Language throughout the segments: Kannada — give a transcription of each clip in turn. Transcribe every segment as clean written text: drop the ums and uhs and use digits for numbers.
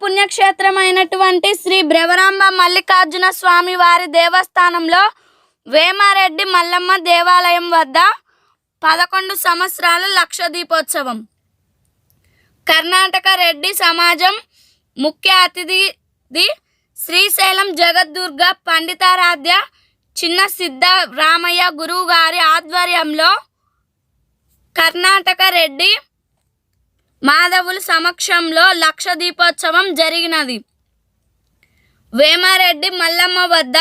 పుణ్యక్షేత్రమైనటువంటి శ్రీ బ్రవరాంబ మల్లికార్జున స్వామి వారి దేవస్థానంలో వేమారెడ్డి మల్లమ్మ దేవాలయం వద్ద 11 సంవత్సరాల లక్ష దీపోత్సవం. కర్ణాటక రెడ్డి సమాజం ముఖ్య అతిథి శ్రీశైలం జగద్దుర్గ పండితారాధ్య చిన్న సిద్ధ రామయ్య గురువు గారి ఆధ్వర్యంలో కర్ణాటక రెడ్డి మాధవుల సమక్షంలో లక్ష దీపోత్సవం జరిగినది. వేమారెడ్డి మల్లమ్మ వద్ద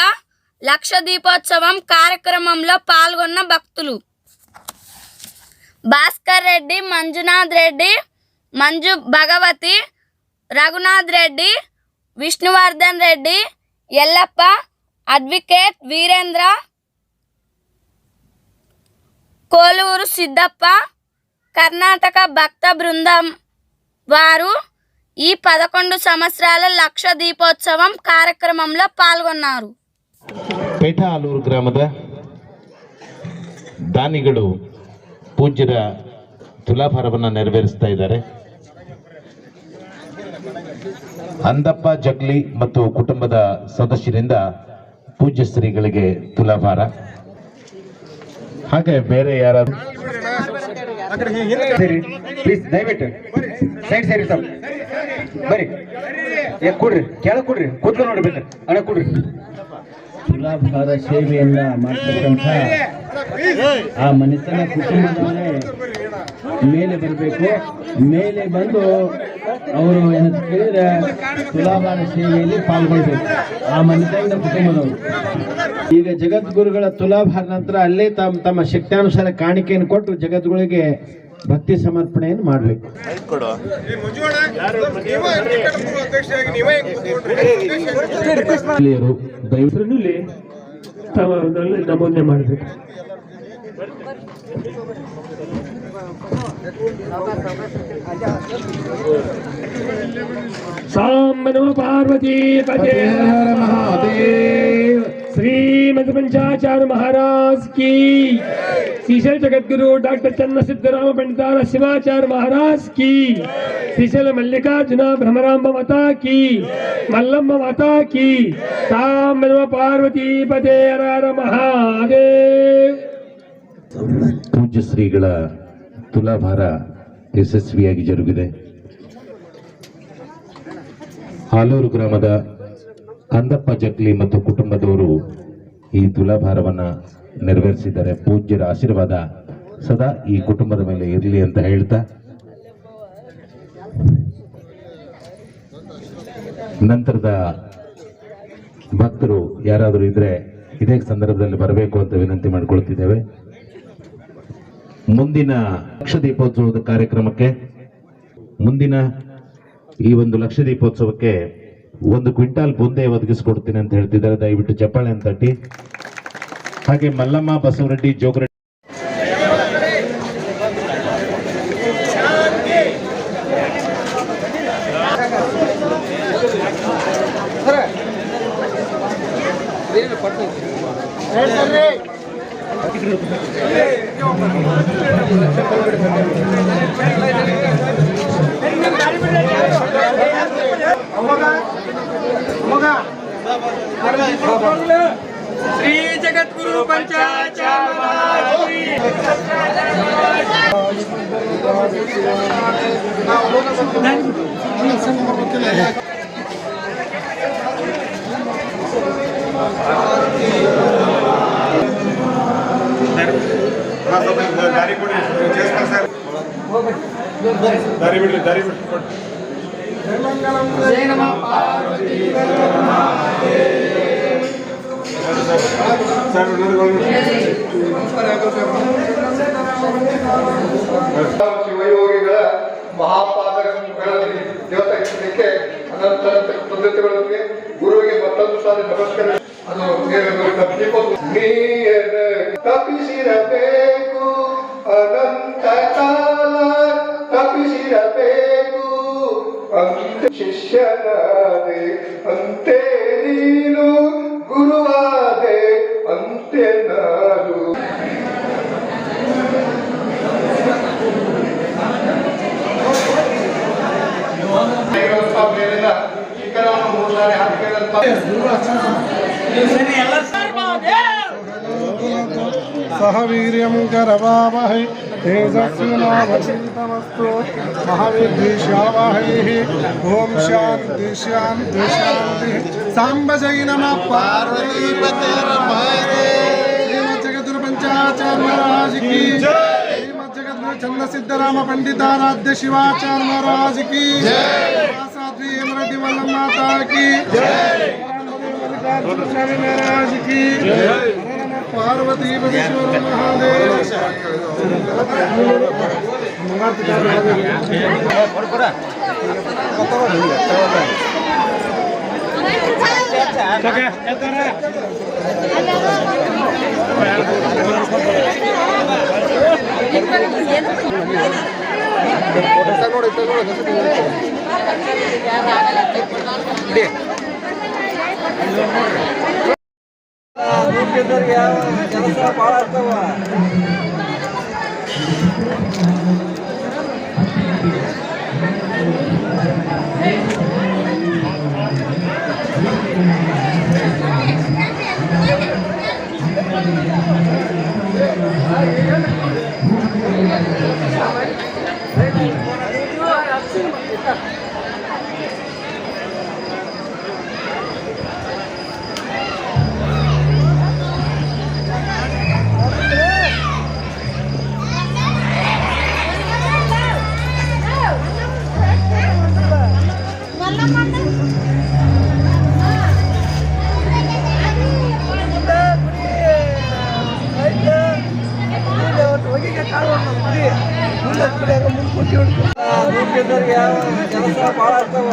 లక్ష దీపోత్సవం కార్యక్రమంలో పాల్గొన్న భక్తులు భాస్కర్ రెడ్డి, మంజునాథ్ రెడ్డి, మంజు భగవతి, రఘునాథ్ రెడ్డి, విష్ణువర్ధన్ రెడ్డి, ఎల్లప్ప, అడ్వకేట్ వీరేంద్ర, కోలూరు సిద్ధప్ప, కర్ణాటక భక్త బృందం వారు ఈ 11 సంవత్సరాల లక్ష దీపోత్సవం కార్యక్రమంలో పాల్గొన్నారు. ಪೇಟ ಆಲೂರು ಗ್ರಾಮದ ದಾನಿಗಳು ಪೂಜ್ಯರ ತುಲಾಭಾರವನ್ನು ನೆರವೇರಿಸ್ತಾ ಇದ್ದಾರೆ. ಅಂದಪ್ಪ ಜಗ್ಲಿ ಮತ್ತು ಕುಟುಂಬದ ಸದಸ್ಯರಿಂದ ಪೂಜ್ಯ ಶ್ರೀಗಳಿಗೆ ತುಲಾಭಾರ. ಹಾಗೆ ಬೇರೆ ಯಾರಾದ್ರೂ ಪ್ಲೀಸ್ ದಯವಿಟ್ಟು ಸೈಡ್ ಸೈಡ್ ಸರ್ ಬರ್ರಿ, ಕೊಡ್ರಿ, ಕೆಳಗೆ ಕೊಡ್ರಿ, ಕೂತ್ಕೊಂಡು ನೋಡ್ಬೇಕು ಅಣ್ಣ ಕೊಡ್ರಿ. ತುಲಾಭಾರ ಸೇವೆಯನ್ನ ಮಾಡ್ತಕ್ಕಂಥ ಆ ಮನೆತನ ಕುಟುಂಬದವರೇ ಮೇಲೆ ಬರಬೇಕು. ಮೇಲೆ ಬಂದು ಅವರು ಏನಂತ ಕೇಳಿದ್ರೆ ತುಲಾಭಾರ ಸೇವೆಯಲ್ಲಿ ಪಾಲ್ಗೊಳ್ಬೇಕು ಆ ಮನೆತನ ಕುಟುಂಬದವರು. ಈಗ ಜಗದ್ಗುರುಗಳ ತುಲಾಭಾರ ನಂತರ ಅಲ್ಲೇ ತಮ್ಮ ಶಕ್ತಾನುಸಾರ ಕಾಣಿಕೆಯನ್ನು ಕೊಟ್ಟು ಜಗದ್ಗುರುಗಳಿಗೆ ಭಕ್ತಿ ಸಮರ್ಪಣೆಯನ್ನು ಮಾಡಬೇಕು. ದಯವಿಟ್ಟು ನಮೂನೆ ಮಾಡಬೇಕು. ಸಾಂಬ ನಮೋ ಪಾರ್ವತಿ ಪದೇ ಮಹಾದೇವ್. श्रीमद पंचाचार्य महाराज की, श्रीशैल जगद्गुरु डॉक्टर चन्न सिद्धराम पंडितार शिवाचार्य महाराज की, श्रीशैल मल्लिकार्जुन भ्रमरांब माता की, मल्लम्म माता की, साम नमः पार्वती पते हर हर महादेव. ಪೂಜ್ಯ ಶ್ರೀಗಳ ತುಲಾಭಾರ ಯಶಸ್ವಿಯಾಗಿ ಜರುಗಿದೆ. ಆಲೂರು ಗ್ರಾಮದ ಅಂದಪ್ಪ ಜಗ್ಲಿ ಮತ್ತು ಕುಟುಂಬದವರು ಈ ತುಲಾಭಾರವನ್ನು ನೆರವೇರಿಸಿದ್ದಾರೆ. ಪೂಜ್ಯರ ಆಶೀರ್ವಾದ ಸದಾ ಈ ಕುಟುಂಬದ ಮೇಲೆ ಇರಲಿ ಅಂತ ಹೇಳ್ತಾ, ನಂತರದ ಭಕ್ತರು ಯಾರಾದರೂ ಇದ್ರೆ ಇದೇ ಸಂದರ್ಭದಲ್ಲಿ ಬರಬೇಕು ಅಂತ ವಿನಂತಿ ಮಾಡಿಕೊಳ್ತಿದ್ದೇವೆ. ಮುಂದಿನ ಲಕ್ಷ ದೀಪೋತ್ಸವದ ಕಾರ್ಯಕ್ರಮಕ್ಕೆ, ಮುಂದಿನ ಈ ಒಂದು ಲಕ್ಷ ದೀಪೋತ್ಸವಕ್ಕೆ 1 ಕ್ವಿಂಟಾಲ್ ಬುಂದೆ ಒದಗಿಸ್ಕೊಡ್ತೀನಿ ಅಂತ ಹೇಳ್ತಿದ್ದಾರೆ. ದಯವಿಟ್ಟು ಚಪ್ಪಾಳೆ ಅಂತ ತಟ್ಟಿ. ಹಾಗೆ ಮಲ್ಲಮ್ಮ, ಬಸವರೆಡ್ಡಿ, ಜೋಗರೆಡ್ಡಿ श्री जगद्गुरु पंचाचार्य ಶಿವಯೋಗಿಗಳ ಮಹಾಪಾದಗಳಲ್ಲಿ ದೇವತೆಗೆ ಅನಂತ ಪದ್ಧತಿಗಳೊಂದಿಗೆ ಗುರುವಿಗೆ ಮತ್ತೊಂದು ಸಾರಿ ನಮಸ್ಕಾರ. ಅದು ತಪ್ಪಿಸಿರಬೇಕು, ಅನಂತ ಕಾಲ ತಪ್ಪಿಸಿರಬೇಕು. ಅಂತೆ ಶಿಷ್ಯನಾದೆ, ಅಂತೆ ನೀನು ಗುರುವಾದೆ, ಅಂತೆ ನಾನು. ದೇವಸ್ಥಾನ ಮೇಲಿನ ಶಿಖರವನ್ನು 3 ಸಾರಿ ಹಾಕಿದಂತ सह वीर्यं करवावहै तेजस्विनावधीतमस्तु महाविद्विषावहैः ॐ शान्ति शान्ति शान्तिः साम्ब जै नमः पार्वतीपते श्रीमज्जगद्गुरु पंचाचार्य महाराज की श्रीमज्जगद्गुरु चंद्र सिद्धराम पंडिताराध्य शिवाचार्य महाराज की साध्वी हेमरेड्डी वल्लभ माता की मल्लिकार्जुन स्वामी महाराज की पार्वती परमेश्वर महादेव ಕೆಲಸ ಭಾಳ ಆಗ್ತಾವ. ಕೆಲಸ ಭಾಳ ಆಗ್ತಾವ.